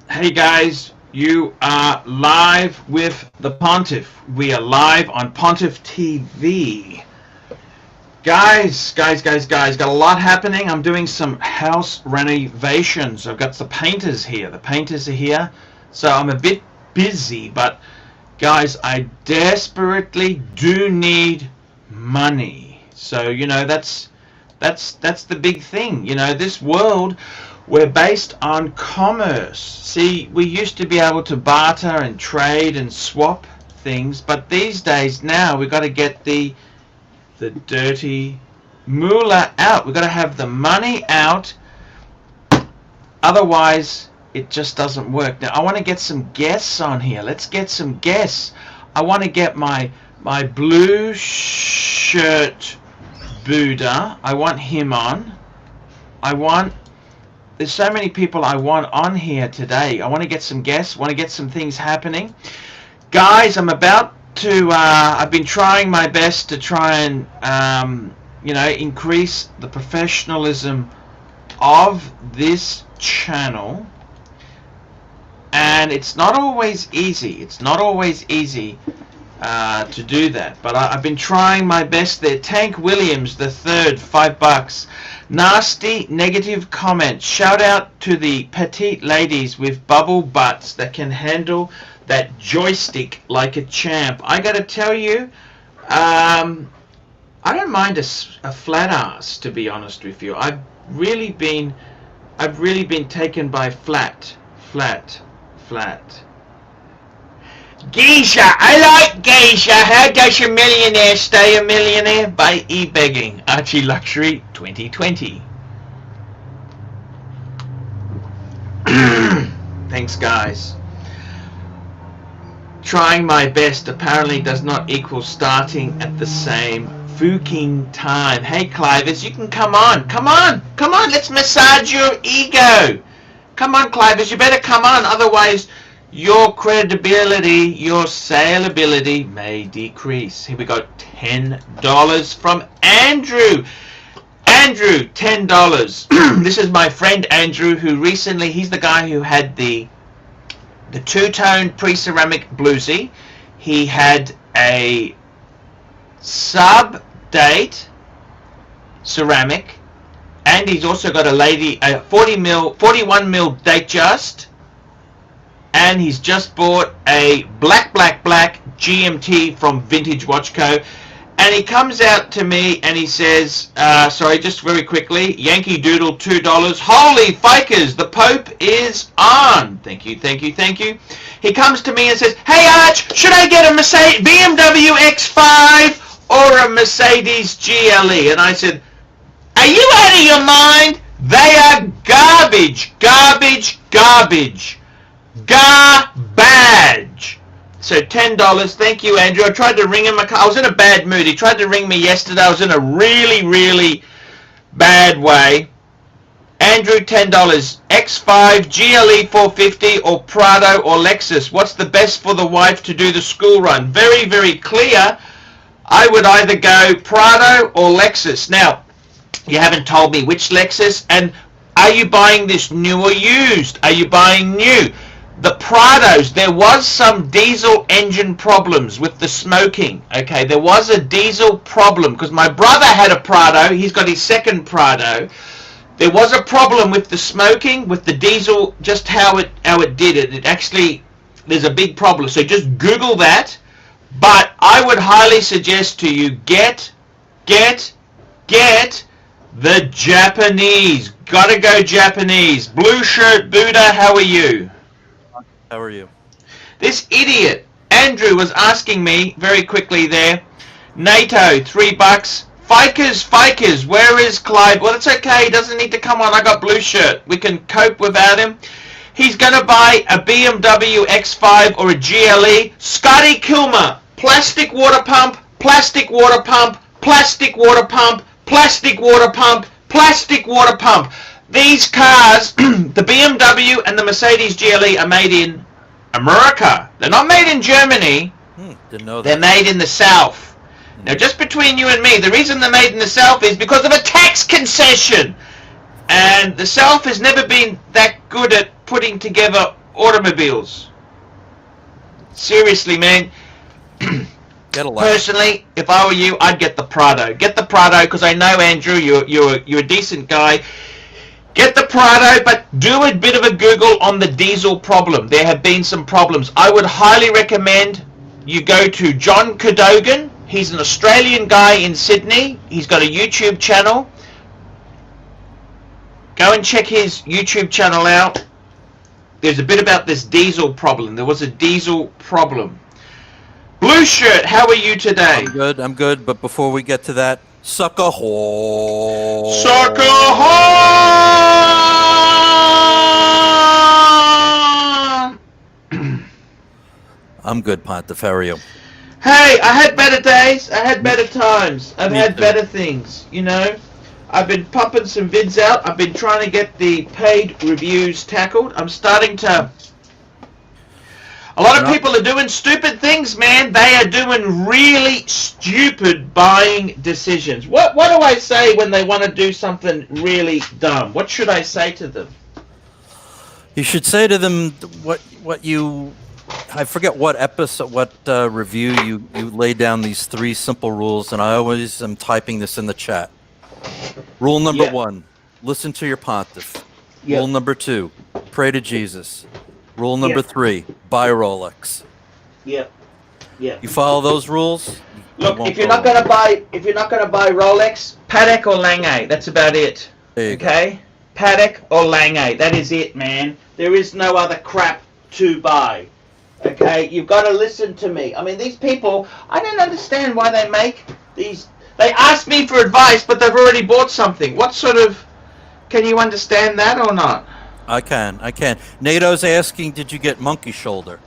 Hey guys, you are live with the Pontiff. We are live on Pontiff TV. Guys, got a lot happening. I'm doing some house renovations. I've got the painters here. The painters are here. So I'm a bit busy, but guys, I desperately do need money. So, you know, that's the big thing. You know, this world, we're based on commerce. See, we used to be able to barter and trade and swap things, but these days now we've got to get the dirty moolah out. We've got to have the money out, otherwise it just doesn't work. Now I want to get some guests on here. Let's get some guests. I want to get my blue shirt Buddha. I want him on. There's so many people I want on here today. I want to get some guests. I want to get some things happening. Guys, I'm about to, I've been trying my best to try and, you know, increase the professionalism of this channel. And it's not always easy. It's not always easy to do that. But I've been trying my best there. Tank Williams the third, $5. Nasty negative comment. Shout out to the petite ladies with bubble butts that can handle that joystick like a champ. I gotta tell you, I don't mind a flat ass, to be honest with you. I've really been taken by flat. Geisha, I like geisha. How does a millionaire stay a millionaire? By e-begging. Archieluxury 2020. Thanks, guys. Trying my best apparently does not equal starting at the same fucking time. Hey, Clivers, you can come on. Come on. Let's massage your ego. Come on, Clivers, you better come on. Otherwise, your credibility, your saleability may decrease. Here we go, $10 from Andrew. Andrew, $10. This is my friend Andrew, who recently, he's the guy who had the two-tone pre-ceramic bluesy. He had a sub-date ceramic, and he's also got a 41 mil date just. And he's just bought a black GMT from Vintage Watch Co. And he comes out to me and he says, sorry, just very quickly, Yankee Doodle, $2. Holy fikers, the Pope is on. Thank you. He comes to me and says, hey Arch, should I get a BMW X5 or a Mercedes GLE? And I said, are you out of your mind? They are garbage. So $10. Thank you, Andrew. I tried to ring him. I was in a bad mood. He tried to ring me yesterday. I was in a really bad way. Andrew, $10. X5, GLE 450, or Prado or Lexus. What's the best for the wife to do the school run? Very clear. I would either go Prado or Lexus. Now, you haven't told me which Lexus, and are you buying this new or used? Are you buying new? The Prados, there was some diesel engine problems with the smoking. Okay, there was a diesel problem because my brother had a Prado. He's got his second Prado. There was a problem with the smoking, with the diesel, just how it did it. It actually, there's a big problem. So just Google that. But I would highly suggest to you get the Japanese. Gotta go Japanese. Blue shirt Buddha, how are you? How are you? This idiot, Andrew, was asking me very quickly there, NATO, $3. Fikers, where is Clyde? Well, it's okay, he doesn't need to come on. I got blue shirt. We can cope without him. He's going to buy a BMW X5 or a GLE. Scotty Kilmer, plastic water pump. These cars, the BMW and the Mercedes GLE, are made in America. They're not made in Germany. Didn't know that. They're made in the South. Now, just between you and me, the reason they're made in the South is because of a tax concession. And the South has never been that good at putting together automobiles. Seriously, man. Get a life. Personally, if I were you, I'd get the Prado. Get the Prado, because I know, Andrew, you're a decent guy. Get the Prado, but do a bit of a Google on the diesel problem. There have been some problems. I would highly recommend you go to John Cadogan. He's an Australian guy in Sydney. He's got a YouTube channel. Go and check his YouTube channel out. There's a bit about this diesel problem. There was a diesel problem. Blue Shirt, how are you today? I'm good, but before we get to that, sucker hole. Sucker hole! I'm good, Pontiff. How are you? Hey, I had better days. I had better times. I've Me had too. better things, you know. I've been popping some vids out. I've been trying to get the paid reviews tackled. I'm starting to... A lot of people are doing stupid things, man. They are doing really stupid buying decisions. What do I say when they want to do something really dumb? What should I say to them? You should say to them what you... I forget what episode, what review you laid down these 3 simple rules, and I always am typing this in the chat. Rule number 1, listen to your pontiff. Rule number 2, pray to Jesus. Rule number 3, buy Rolex. Yep. You follow those rules? Look, if you're not gonna buy Rolex, Patek or Lange. That's about it. Okay? Patek or Lange. That is it, man. There is no other crap to buy. Okay? You've got to listen to me. I mean, these people, I don't understand why they make these. They ask me for advice, but they've already bought something. What sort of... Can you understand that or not? I can. NATO's asking, did you get monkey shoulder?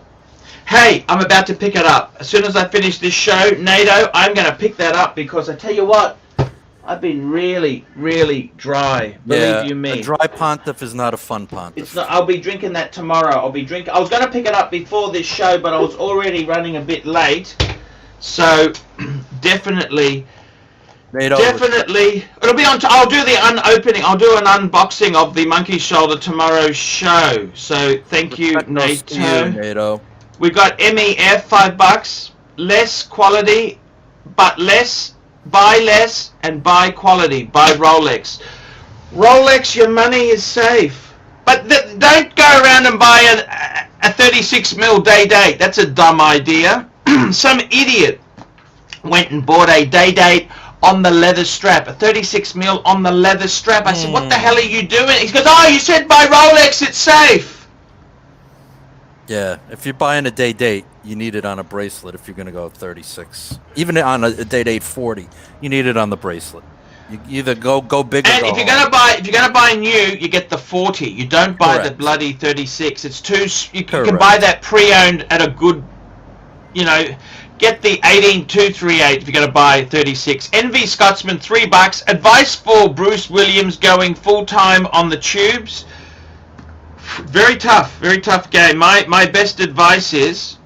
Hey, I'm about to pick it up. As soon as I finish this show, NATO, I'm going to pick that up because I tell you what, I've been really, really dry. Believe you me. A dry pontiff is not a fun pontiff. It's not. I'll be drinking that tomorrow. I was going to pick it up before this show, but I was already running a bit late. So, definitely... Definitely, it'll be on. I'll do the unopening. I'll do an unboxing of the monkey shoulder tomorrow's show. So thank you, NATO. We got MEF $5. Less quality, but less. Buy less and buy quality. Buy Rolex. Rolex, your money is safe. But don't go around and buy a 36mm day-date. That's a dumb idea. Some idiot went and bought a day-date on the leather strap, a 36mm on the leather strap. I said, what the hell are you doing? He goes, oh, you said buy Rolex, it's safe. Yeah, if you're buying a day-date, you need it on a bracelet if you're going to go 36. Even on a day-date 40, you need it on the bracelet. You either go big or and go if you're home. gonna buy new, you get the 40. You don't buy the bloody 36. It's too. You can buy that pre-owned at a good, you know. Get the 18238 if you're going to buy 36. Envy Scotsman, $3. Advice for Bruce Williams going full-time on the tubes. Very tough game. My best advice is,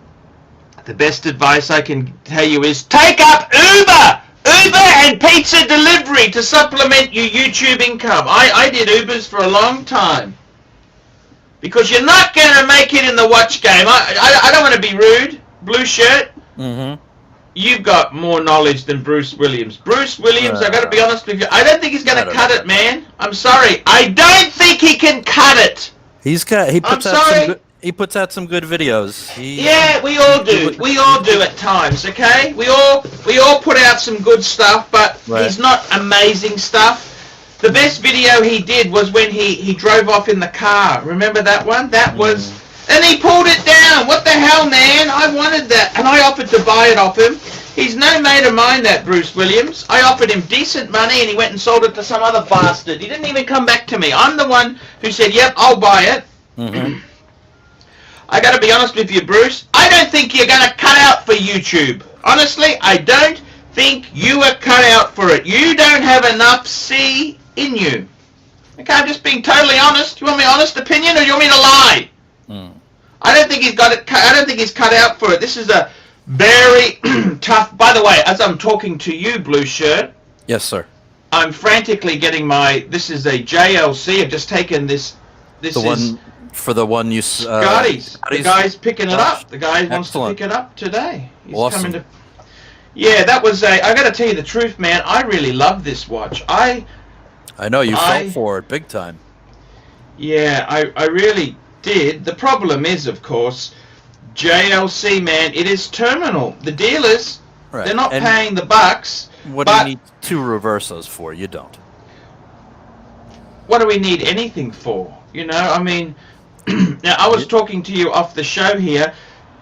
the best advice I can tell you is, take up Uber and pizza delivery to supplement your YouTube income. I did Ubers for a long time. Because you're not going to make it in the watch game. I don't want to be rude. Blue Shirt. Mm-hmm. You've got more knowledge than Bruce Williams. Bruce Williams, I got to be honest with you, I don't think he's going to cut it, man. I'm sorry. I don't think he can cut it. He puts out some good videos. Yeah, we all do. We all do at times, okay? We all put out some good stuff, but he's not amazing stuff. The best video he did was when he drove off in the car. Remember that one? That was... And he pulled it down. What the hell, man? I wanted that. And I offered to buy it off him. He's no mate of mine, that Bruce Williams. I offered him decent money and he went and sold it to some other bastard. He didn't even come back to me. I'm the one who said, yep, I'll buy it. Mm-hmm. I got to be honest with you, Bruce. I don't think you're going to cut out for YouTube. Honestly, I don't think you are cut out for it. You don't have enough C in you. Okay, I'm just being totally honest. You want my honest opinion or you want me to lie? I don't think he's got it. I don't think he's cut out for it. This is a very tough. By the way, as I'm talking to you, Blue Shirt. Yes, sir. I'm frantically getting my. This is a JLC. I've just taken this This The is one for the one you. Scotty's. The Scotty's guy's picking it watch. up. The guy wants to Excellent. pick it up today. He's Awesome. coming to. Yeah, that was a. I got to tell you the truth, man. I really love this watch. I know you fell for it big time. Yeah, I really did. The problem is, of course, JLC, man. It is terminal. The dealers, Right. they're not And paying the bucks. What but do you need 2 reversos for? You don't. What do we need anything for? You know, I mean, now I was talking to you off the show here.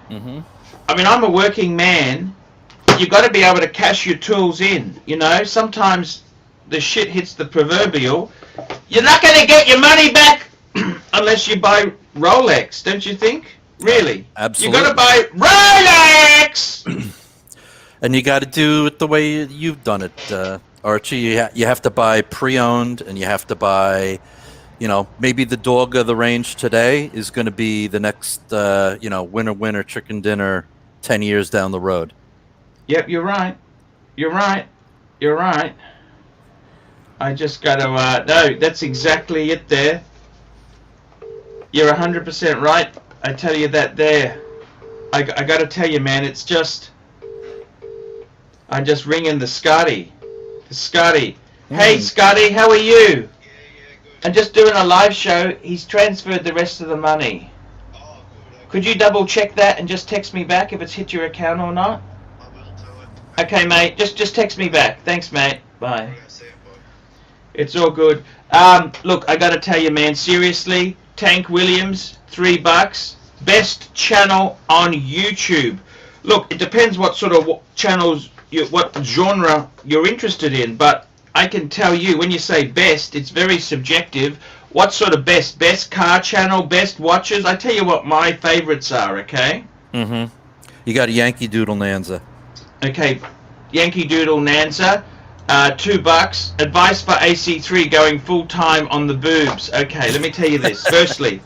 Mm-hmm. I mean, I'm a working man. You got to be able to cash your tools in. You know, sometimes the shit hits the proverbial. You're not going to get your money back unless you buy Rolex, don't you think? Really? Absolutely. You got to buy Rolex. And you got to do it the way you've done it, Archie. You have to buy pre-owned, and you have to buy, you know, maybe the dog of the range today is going to be the next, you know, winner chicken dinner 10 years down the road. Yep, you're right. You're right. You're right. I just got to, no, that's exactly it there. You're 100% right. I tell you that there. I got to tell you, man, it's just, I'm just ringing the Scotty. The Scotty. Hey, Scotty, how are you? Yeah, good. I'm just doing a live show. He's transferred the rest of the money. Oh, good. Okay. Could you double check that and just text me back if it's hit your account or not? I will do it. Okay, mate. Just text me back. Thanks, mate. Bye. Okay, see you, bye. It's all good. Look, I gotta tell you, man, seriously, Tank Williams, $3, best channel on YouTube. Look, it depends what sort of channels, what genre you're interested in, but I can tell you, when you say best, it's very subjective. What sort of best? Best car channel, best watches? I tell you what my favorites are, okay? Mm-hmm. You got a Yankee Doodle Nanza. Okay, Yankee Doodle Nanza, $2. Advice for AC3 going full time on the boobs. Okay, let me tell you this. Firstly,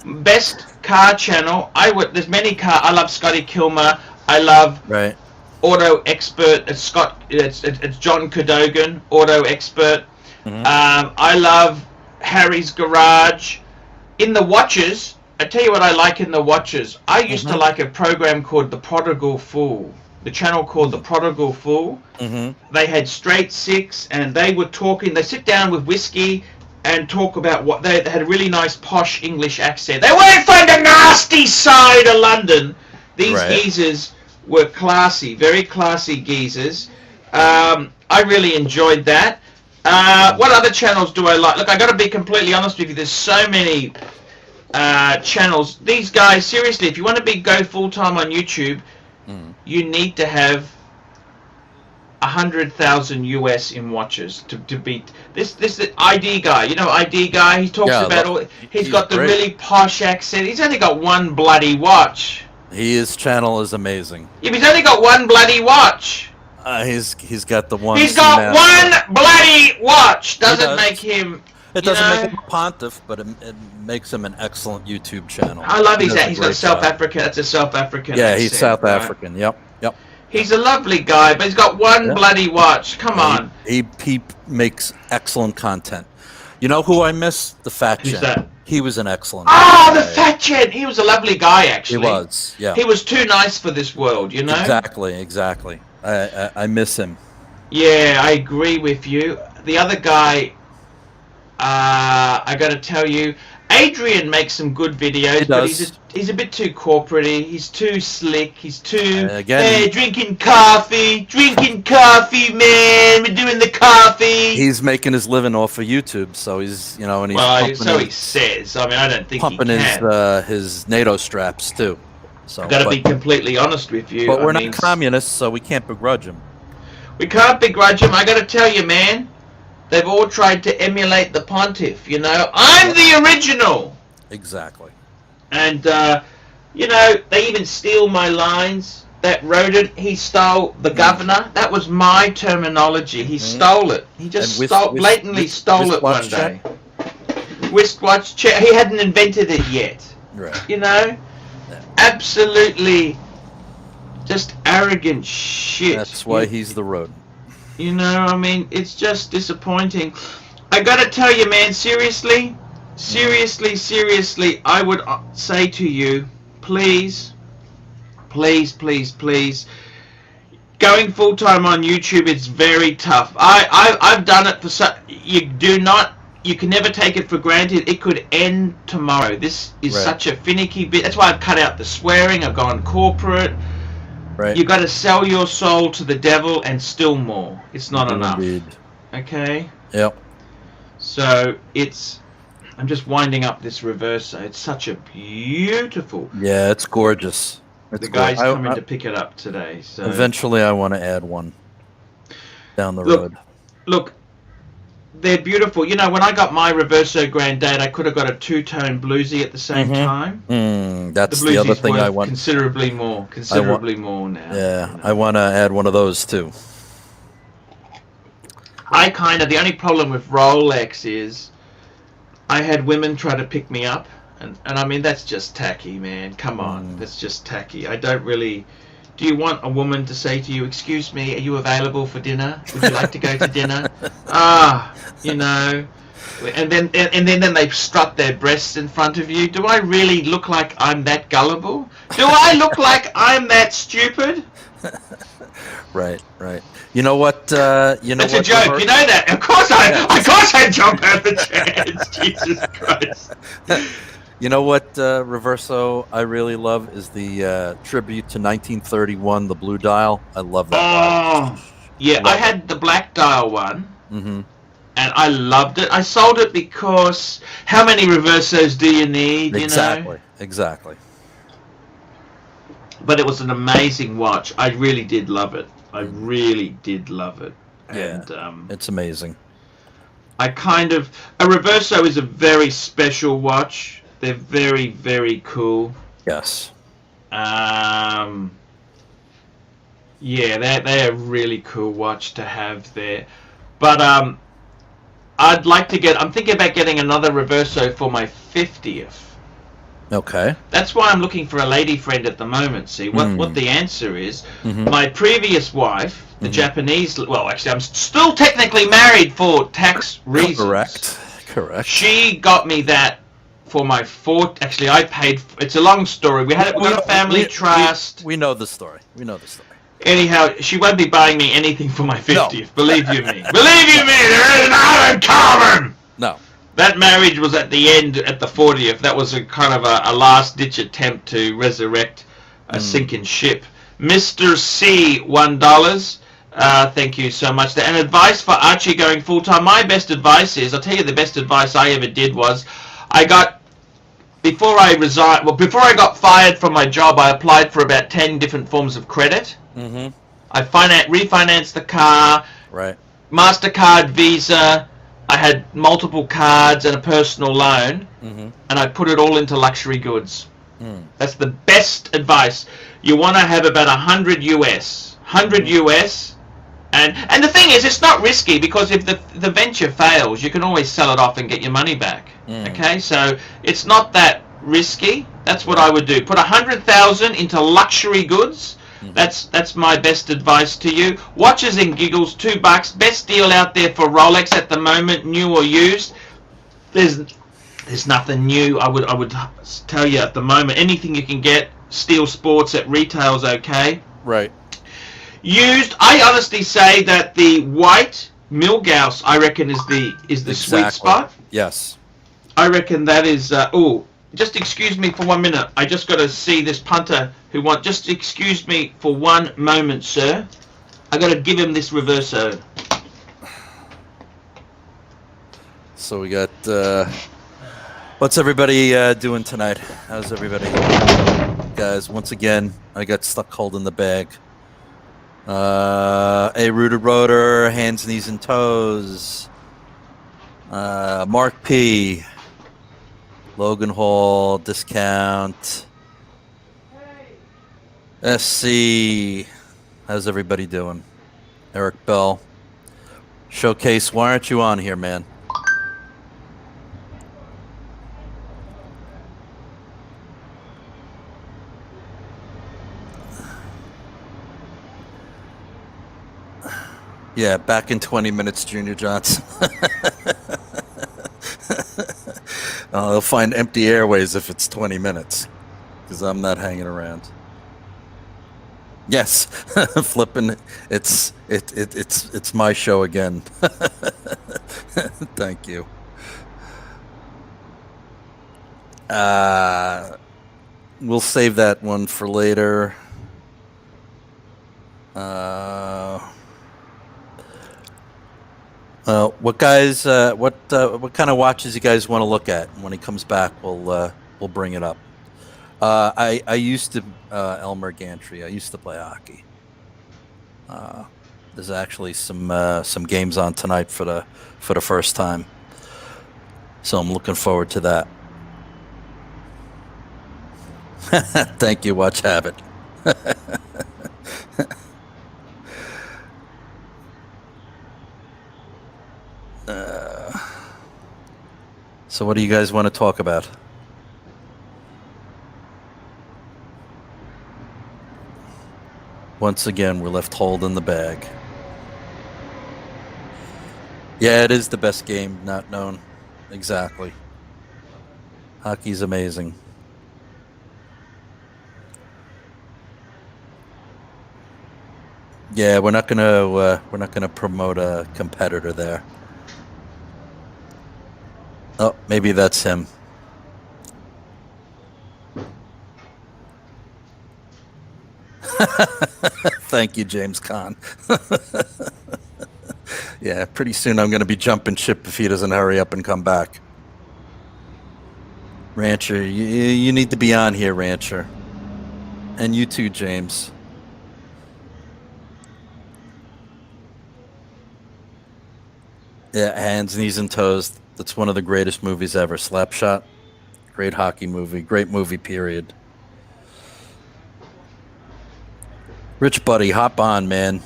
best car channel. There's many I love Scotty Kilmer. I love Right. Auto Expert. It's John Cadogan, Auto Expert. Mm-hmm. I love Harry's Garage. In the watches, I tell you what I like in the watches. I used to like a program called The Prodigal Fool. The channel called The Prodigal Fool. Mm-hmm. They had straight six, and they were talking. They sit down with whiskey and talk about what they had a really nice posh English accent. They weren't from the nasty side of London. These geezers were classy, very classy geezers. I really enjoyed that. What other channels do I like? Look, I got to be completely honest with you. There's so many channels. These guys, seriously, if you want to go full time on YouTube, you need to have 100,000 US in watches to beat this ID guy. You know, ID guy. He talks about he's got the really posh accent. He's only got one bloody watch. His channel is amazing. Yeah, but he's only got one bloody watch. He's got the one. He's got one bloody watch. Doesn't make him. It doesn't make him a pontiff, but it makes him an excellent YouTube channel. I love he's got South African. That's a South African. Yeah, he's South African. Yep. He's a lovely guy, but he's got one bloody watch. Come on. He makes excellent content. You know who I miss? The Fat Gent. Who's that? He was an excellent guy. The Fat Gent! He was a lovely guy, actually. He was, yeah. He was too nice for this world, you know? Exactly. I miss him. Yeah, I agree with you. The other guy, I gotta tell you, Adrian makes some good videos, but he's a bit too corporate-y. He's too slick. He's too, hey, drinking coffee, man. We're doing the coffee. He's making his living off of YouTube, so he's, you know, and he's so he says. I mean, I don't think pumping he can. his NATO straps too. So I've got to be completely honest with you. But we're not communists, so we can't begrudge him. We can't begrudge him. I got to tell you, man. They've all tried to emulate the pontiff, you know. I'm the original! Exactly. And, you know, they even steal my lines. That rodent, he stole the governor. That was my terminology. He stole it. He just blatantly stole it one day. Wristwatch chair. He hadn't invented it yet. Right. You know? Yeah. Absolutely just arrogant shit. That's why he's the rodent. You know, I mean, it's just disappointing. I gotta tell you, man, seriously, seriously, I would say to you, please, going full time on YouTube, it's very tough. I've done it for you can never take it for granted. It could end tomorrow. This is such a finicky bit. That's why I've cut out the swearing. I've gone corporate. Right. You got to sell your soul to the devil and still more. It's not enough. Indeed. Okay. Yep. So I'm just winding up this reverso. It's such a beautiful. Yeah, it's gorgeous. The guy's coming to pick it up today. So eventually, I want to add one down the road. Look, they're beautiful. You know, when I got my reverso Grandad, I could have got a two-tone bluesy at the same time. That's the other thing I want. Considerably more now. Yeah, you know. I want to add one of those too. The only problem with Rolex is I had women try to pick me up, and I mean, that's just tacky, man. Come on, that's just tacky. I don't really. Do you want a woman to say to you, "Excuse me, are you available for dinner? Would you like to go to dinner?" You know, and then they strut their breasts in front of you. Do I really look like I'm that gullible? Do I look like I'm that stupid? Right. You know what? It's a joke. You know that. Of course I jump at the chance. Jesus Christ. You know what, Reverso, I really love is the tribute to 1931, the blue dial. I love that. Oh, yeah. I had the black dial one, and I loved it. I sold it because how many Reversos do you need? Exactly. But it was an amazing watch. I really did love it. And, it's amazing. A Reverso is a very special watch. They're very, very cool. Yes. Yeah, they're a really cool watch to have there. But I'm thinking about getting another Reverso for my 50th. Okay. That's why I'm looking for a lady friend at the moment. See, what the answer is. My previous wife, the Japanese, well, actually, I'm still technically married for tax reasons. Correct. She got me that for my actually, I paid. It's a long story. We got a family trust. We know the story. Anyhow, she won't be buying me anything for my 50th. No. Believe you me. There is not uncommon. No. That marriage was at the end, at the 40th. That was a kind of a last-ditch attempt to resurrect a sinking ship. Mr. C, $1. Thank you so much. And advice for Archie going full-time. My best advice is, I'll tell you the best advice I ever did was, before I got fired from my job, I applied for about 10 different forms of credit. I refinanced the car. Right. MasterCard, Visa. I had multiple cards and a personal loan, and I put it all into luxury goods. That's the best advice. You want to have about 100 US. 100 US. And the thing is, it's not risky, because if the venture fails, you can always sell it off and get your money back. Okay, so it's not that risky. That's what I would do. Put 100,000 into luxury goods. That's my best advice to you. Watches and giggles, $2. Best deal out there for Rolex at the moment, new or used. There's nothing new. I would tell you at the moment. Anything you can get, Steel Sports at retail's okay. Right. Used, I honestly say that the white Milgauss, I reckon, is the sweet spot. Yes. I reckon that is. Just excuse me for 1 minute. I just got to see this punter just excuse me for 1 moment, sir. I got to give him this Reverso. So we got. What's everybody doing tonight? How's everybody, guys? Once again, I got stuck holding the bag. A rooted rotor, hands, knees, and toes. Mark P. Logan Hall, discount. SC. How's everybody doing? Eric Bell. Showcase, why aren't you on here, man? Yeah, back in 20 minutes, Junior Johnson. They'll find empty airways if it's 20 minutes, because I'm not hanging around. Yes, flipping. It's my show again. Thank you. We'll save that one for later. What guys? What kind of watches you guys want to look at? When he comes back, we'll bring it up. I used to Elmer Gantry. I used to play hockey. There's actually some games on tonight for the first time, so I'm looking forward to that. Thank you. Watch Habit. So what do you guys want to talk about? Once again, we're left holding the bag. Yeah, it is the best game not known. Exactly. Hockey's amazing. Yeah, we're not gonna promote a competitor there. Oh, maybe that's him. Thank you, James Caan. Yeah, pretty soon I'm going to be jumping ship if he doesn't hurry up and come back. Rancher, you need to be on here, Rancher. And you too, James. Yeah, Hands, Knees, and Toes. That's one of the greatest movies ever. Slapshot. Great hockey movie. Great movie, period. Rich Buddy, hop on, man.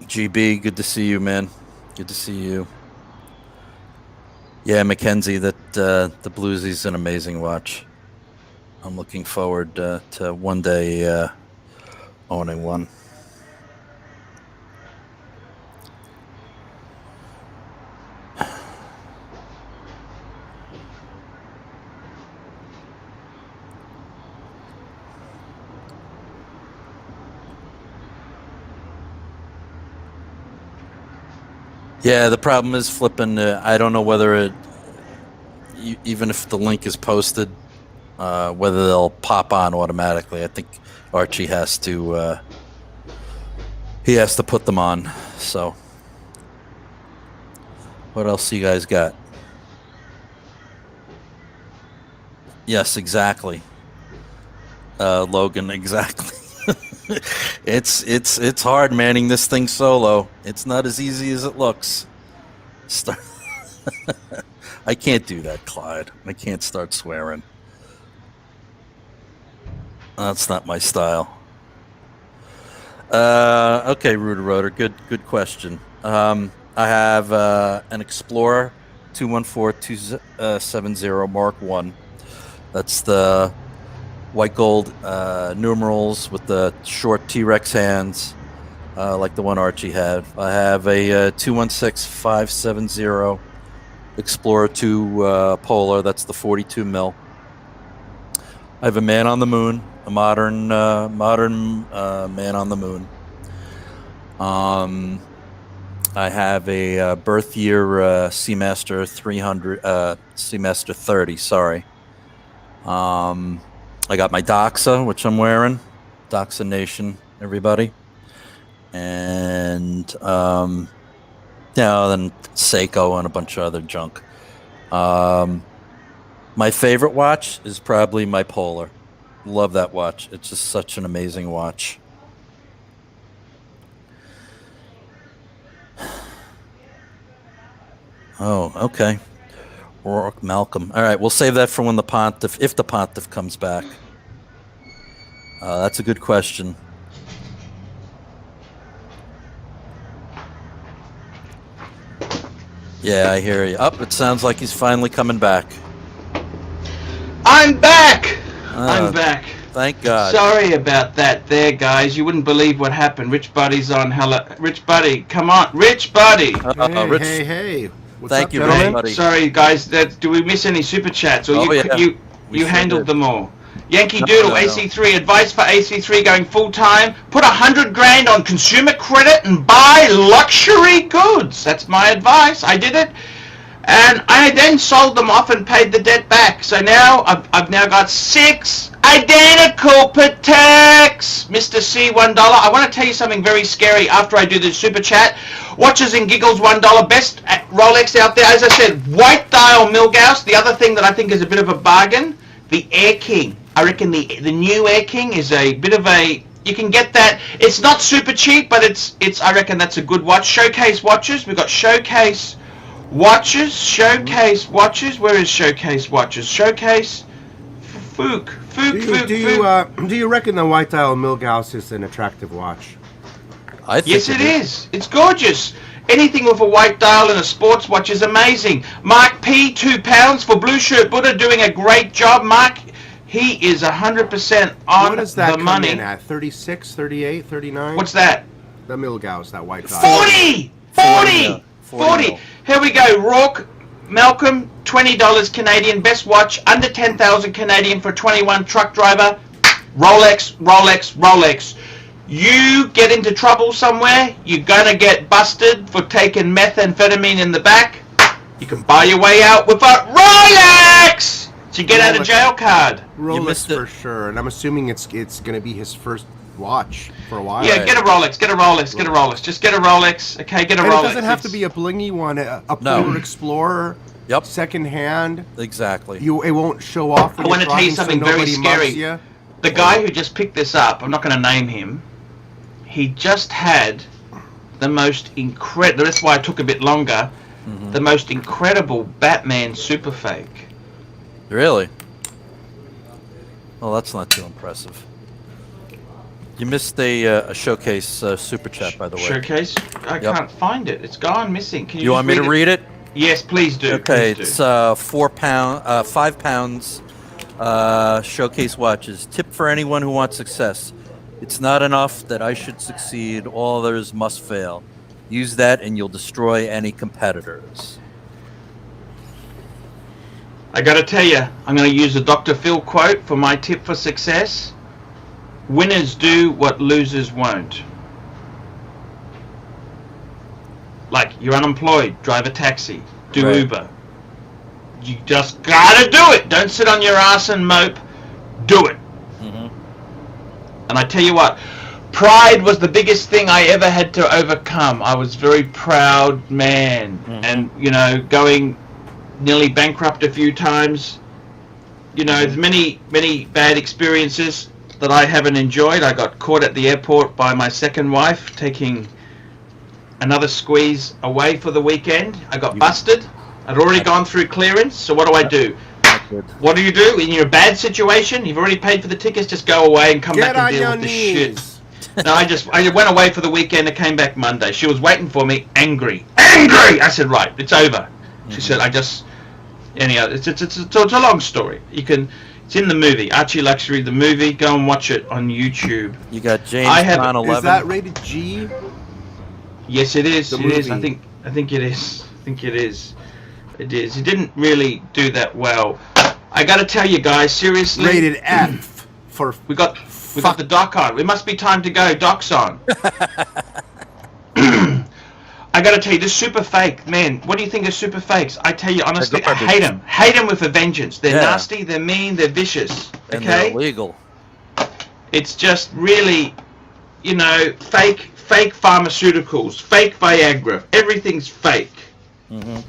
GB, good to see you, man. Good to see you. Yeah, Mackenzie, the Bluesy's an amazing watch. I'm looking forward to one day owning one. Yeah, the problem is flipping. I don't know whether even if the link is posted, whether they'll pop on automatically. I think Archie has to. He has to put them on. So, what else you guys got? Yes, exactly. Logan, exactly. It's hard manning this thing solo. It's not as easy as it looks. I can't do that, Clyde. I can't start swearing. That's not my style. Okay, Rooter Rotor, good question. I have an Explorer 214-270 Mark 1. That's the white gold numerals with the short T-Rex hands, like the one Archie had. I have a 216-570 Explorer 2 Polar. That's the 42 mil. I have a Man on the Moon, a modern Man on the Moon. I have a birth year Seamaster 300, Seamaster 30. Sorry. I got my Doxa, which I'm wearing. Doxon Nation, everybody. And, then Seiko and a bunch of other junk. My favorite watch is probably my Polar. Love that watch. It's just such an amazing watch. Oh, okay. Rourke Malcolm. All right, we'll save that for when the Pontiff, if the Pontiff comes back. That's a good question. Yeah, I hear you. It sounds like he's finally coming back. I'm back! I'm back. Thank God. Sorry about that there, guys. You wouldn't believe what happened. Rich Buddy's on. Hello. Rich Buddy, come on. Rich Buddy. Rich, Hey. What's Thank up, you, gentlemen? Rich Buddy. Sorry, guys. Do we miss any super chats? Or Oh, yeah. you We sure handled did. them all? Yankee No, Doodle, no. AC3. Advice for AC3 going full-time. Put 100 grand on consumer credit and buy luxury goods. That's my advice. I did it. And I then sold them off and paid the debt back. So now I've now got 6 identical Pateks. Mr. C, $1. I want to tell you something very scary after I do the super chat. Watches and giggles, $1. Best Rolex out there. As I said, white dial Milgauss. The other thing that I think is a bit of a bargain, the Air King. I reckon the new Air King is a bit of a... You can get that. It's not super cheap, but it's. I reckon that's a good watch. Showcase watches. We've got Showcase watches. Showcase watches. Where is Showcase watches? Showcase. Fook. Do you reckon the white dial Milgauss is an attractive watch? I think Yes, it is. It's gorgeous. Anything with a white dial and a sports watch is amazing. Mark P, £2 for Blue Shirt Buddha, doing a great job. Mark, he is 100% on What does that the come money. in at? 36, 38, 39? What's that? The Milgauss, that white dial. 40! 40! 40. 40! Here we go. Rourke, Malcolm, $20 Canadian. Best watch, under 10,000 Canadian for 21 truck driver. Rolex, Rolex, Rolex. You get into trouble somewhere, you're gonna get busted for taking methamphetamine in the back. You can buy your way out with a Rolex! So you get out of Rolex. jail card. Rolex missed it. for sure, and I'm assuming it's going to be his first watch for a while. Yeah, Right. get a Rolex, get a Rolex, get a Rolex. Just get a Rolex, okay? Get a And Rolex. it doesn't have to It's- be a blingy one. A No. Polar Explorer, Yep. second hand. Exactly. It won't show off. When I wanna you're tell you driving, something so very nobody scary. mugs you. The guy who just picked this up, I'm not going to name him, he just had the most incredible, that's why it took a bit longer, the most incredible Batman super fake. Really? Well, that's not too impressive. You missed a showcase super chat, by the way. Showcase? I Yep. can't find it. It's gone missing. Can you, You want me to read it? Yes, please do. Okay, please it's do. 5 pounds. Showcase watches. Tip for anyone who wants success. It's not enough that I should succeed. All others must fail. Use that and you'll destroy any competitors. I got to tell you, I'm going to use a Dr. Phil quote for my tip for success. Winners do what losers won't. Like, you're unemployed, drive a taxi, do Right. Uber. You just gotta do it. Don't sit on your ass and mope. Do it. Mhm. And I tell you what, pride was the biggest thing I ever had to overcome. I was a very proud man, and going nearly bankrupt a few times. There's many bad experiences that I haven't enjoyed. I got caught at the airport by my second wife taking another squeeze away for the weekend. I got busted. I'd already gone through clearance, so what do? Not good. What do? In your bad situation, you've already paid for the tickets, just go away and come Get back and on deal your with the shit. knees. No, I went away for the weekend and came back Monday. She was waiting for me, angry. I said, right, it's over. She said, anyhow, it's a long story. It's in the movie, Archieluxury, the movie. Go and watch it on YouTube. You got James I have- Bond 11. Is that rated G? Yes, it is. The It is. movie. I think it is. I think it is. It is. It didn't really do that well. I got to tell you guys, seriously. Rated F for We got the doc on. It must be time to go. Doxon. I gotta tell you, this super fake, man. What do you think of super fakes? I tell you honestly, I hate them. Hate them with a vengeance. They're Yeah. nasty. They're mean. They're vicious. and they're Okay. illegal. It's just really, fake pharmaceuticals, fake Viagra. Everything's fake. Hmm.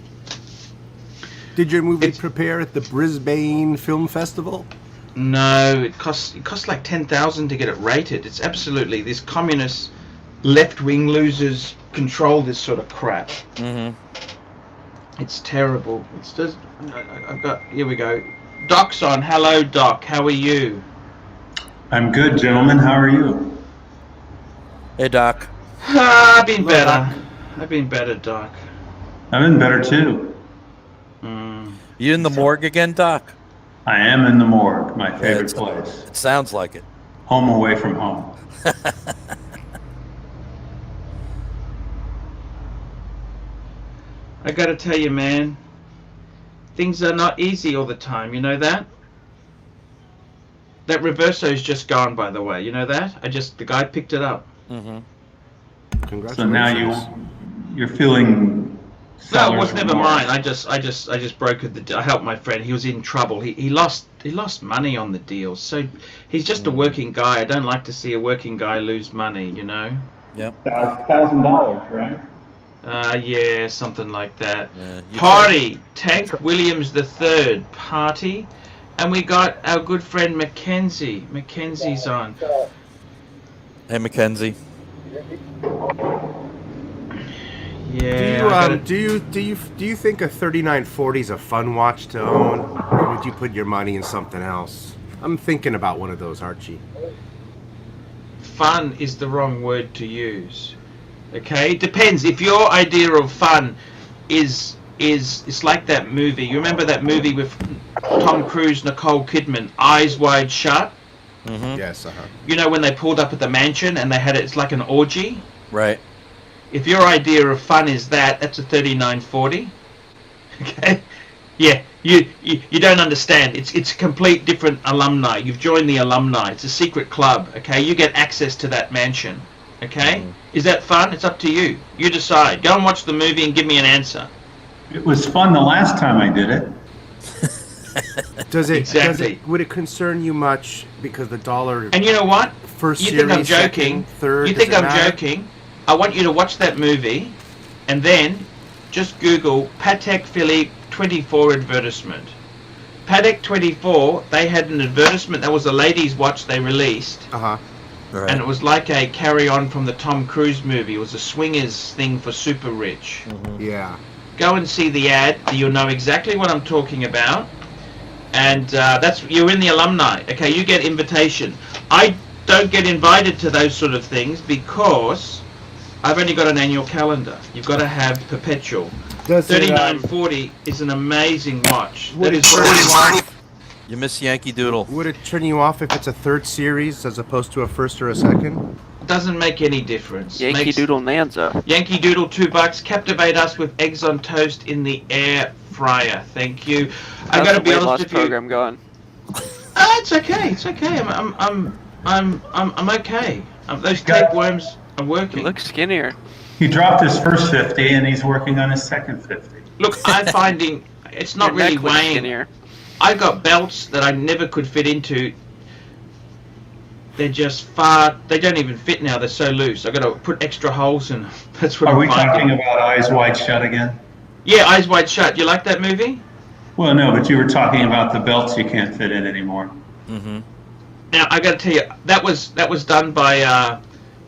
Did your movie It's- prepare at the Brisbane Film Festival? No, it costs like 10,000 to get it rated. It's absolutely these communist left-wing losers control this sort of crap. Hmm. It's terrible. It's just here we go. Doc's on. Hello, Doc. How are you? I'm good, gentlemen. How are you? Hey, Doc. I've been Hello, better. Doc. I've been better, Doc. I've been better too. You in the morgue again, Doc? I am in the morgue, my favorite it's- place. It sounds like it. Home away from home. I gotta tell you, man, things are not easy all the time. You know that? That Reverso's just gone, by the way. You know that? The guy picked it up. Mm-hmm. Congratulations. So now you're feeling. No, it was seller's never remorse. mine. I just brokered the deal. I helped my friend. He was in trouble. He lost money on the deal. So he's just a working guy. I don't like to see a working guy lose money. You know? Yep. $1,000, right? Yeah, something like that. Yeah, Party, Tank Williams III, party, and we got our good friend Mackenzie. Mackenzie's on. Hey, Mackenzie. Yeah. Do you think a 3940 is a fun watch to own, or would you put your money in something else? I'm thinking about one of those, Archie. Fun is the wrong word to use. Okay, it depends. If your idea of fun is it's like that movie. You remember that movie with Tom Cruise, Nicole Kidman, Eyes Wide Shut? Mm-hmm. Yes, You know when they pulled up at the mansion and they had it's like an orgy. Right. If your idea of fun is that's a 3940. Okay, yeah, you don't understand. It's a complete different alumni. You've joined the alumni. It's a secret club. Okay, you get access to that mansion. Okay, is that fun? It's up to you. You decide. Go and watch the movie and give me an answer. It was fun the last time I did it. Exactly. Would it concern you much because the dollar? And you know what? First You series, think I'm joking? second, third. You think does it I'm matter? joking? I want you to watch that movie, and then just Google Patek Philippe 24 advertisement. Patek 24. They had an advertisement. That was a ladies' watch they released. Uh-huh. Right. And it was like a carry-on from the Tom Cruise movie. It was a swingers thing for super rich. Yeah. Go and see the ad. You'll know exactly what I'm talking about. And you're in the alumni. Okay, you get invitation. I don't get invited to those sort of things because I've only got an annual calendar. You've got to have perpetual. Does it, 3940 is an amazing watch. would That it is turn you off? You miss Yankee Doodle. Would it turn you off if it's a third series as opposed to a first or a second? Doesn't make any difference. Yankee Doodle Nanza. Yankee Doodle, $2. Captivate us with eggs on toast in the air fryer. Thank you. I gotta be honest with you. Program going. It's okay. It's okay. I'm okay. Those tapeworms are You working. look skinnier. He dropped his first 50 and he's working on his second 50. Look, I'm finding it's not Your really neck looks weighing. skinnier. I got belts that I never could fit into. They're just far. They don't even fit now. They're so loose. I got to put extra holes in them. That's what Are I'm we finding. talking about Eyes Wide Shut again? Yeah, Eyes Wide Shut. You like that movie? Well, no, but you were talking about the belts you can't fit in anymore. Mm-hmm. Now I got to tell you, that was done by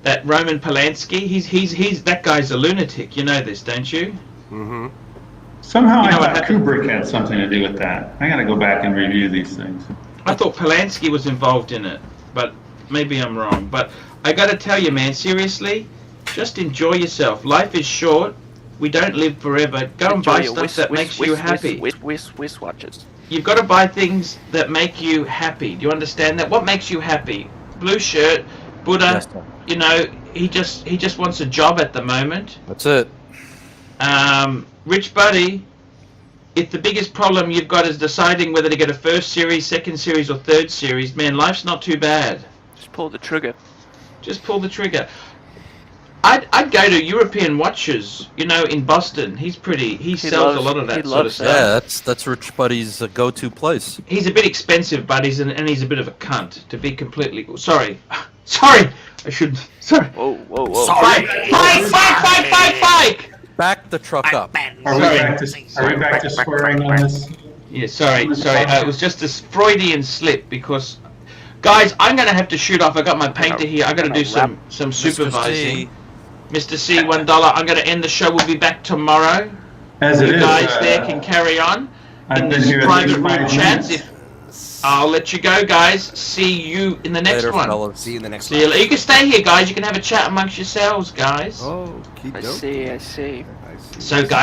that Roman Polanski. He's that guy's a lunatic. You know this, don't you? Mm-hmm. Somehow You know I what thought happened? Kubrick had something to do with that. I got to go back and review these things. I thought Polanski was involved in it, but maybe I'm wrong. But I got to tell you, man, seriously, just enjoy yourself. Life is short. We don't live forever. Go and buy stuff that makes you happy. Whist watches. You've got to buy things that make you happy. Do you understand that? What makes you happy? Blue shirt, Buddha. Yes, sir. You know, he just wants a job at the moment. That's it. Rich Buddy, if the biggest problem you've got is deciding whether to get a first series, second series, or third series, man, life's not too bad. Just pull the trigger. Just pull the trigger. I'd go to European Watches, you know, in Boston. He sells a lot of that sort of stuff. Yeah, that's Rich Buddy's go-to place. He's a bit expensive, but and he's a bit of a cunt, to be completely... Sorry. Sorry! I shouldn't... Sorry. Whoa, whoa, whoa. Fike! Back the truck up. Are we back to swearing on this? Yeah, sorry. It was just a Freudian slip because... Guys, I'm going to have to shoot off. I got my painter here. I got to do some supervising. Mr. C, $1. I'm going to end the show. We'll be back tomorrow. As it You is, guys there can carry on I've in been this here private room 35 chats. minutes. I'll let you go, guys. See you in the next Later, one. fellas. See you in the next See you. You can stay here, guys. You can have a chat amongst yourselves, guys. Oh, keep I dope. see. I see. So, guys.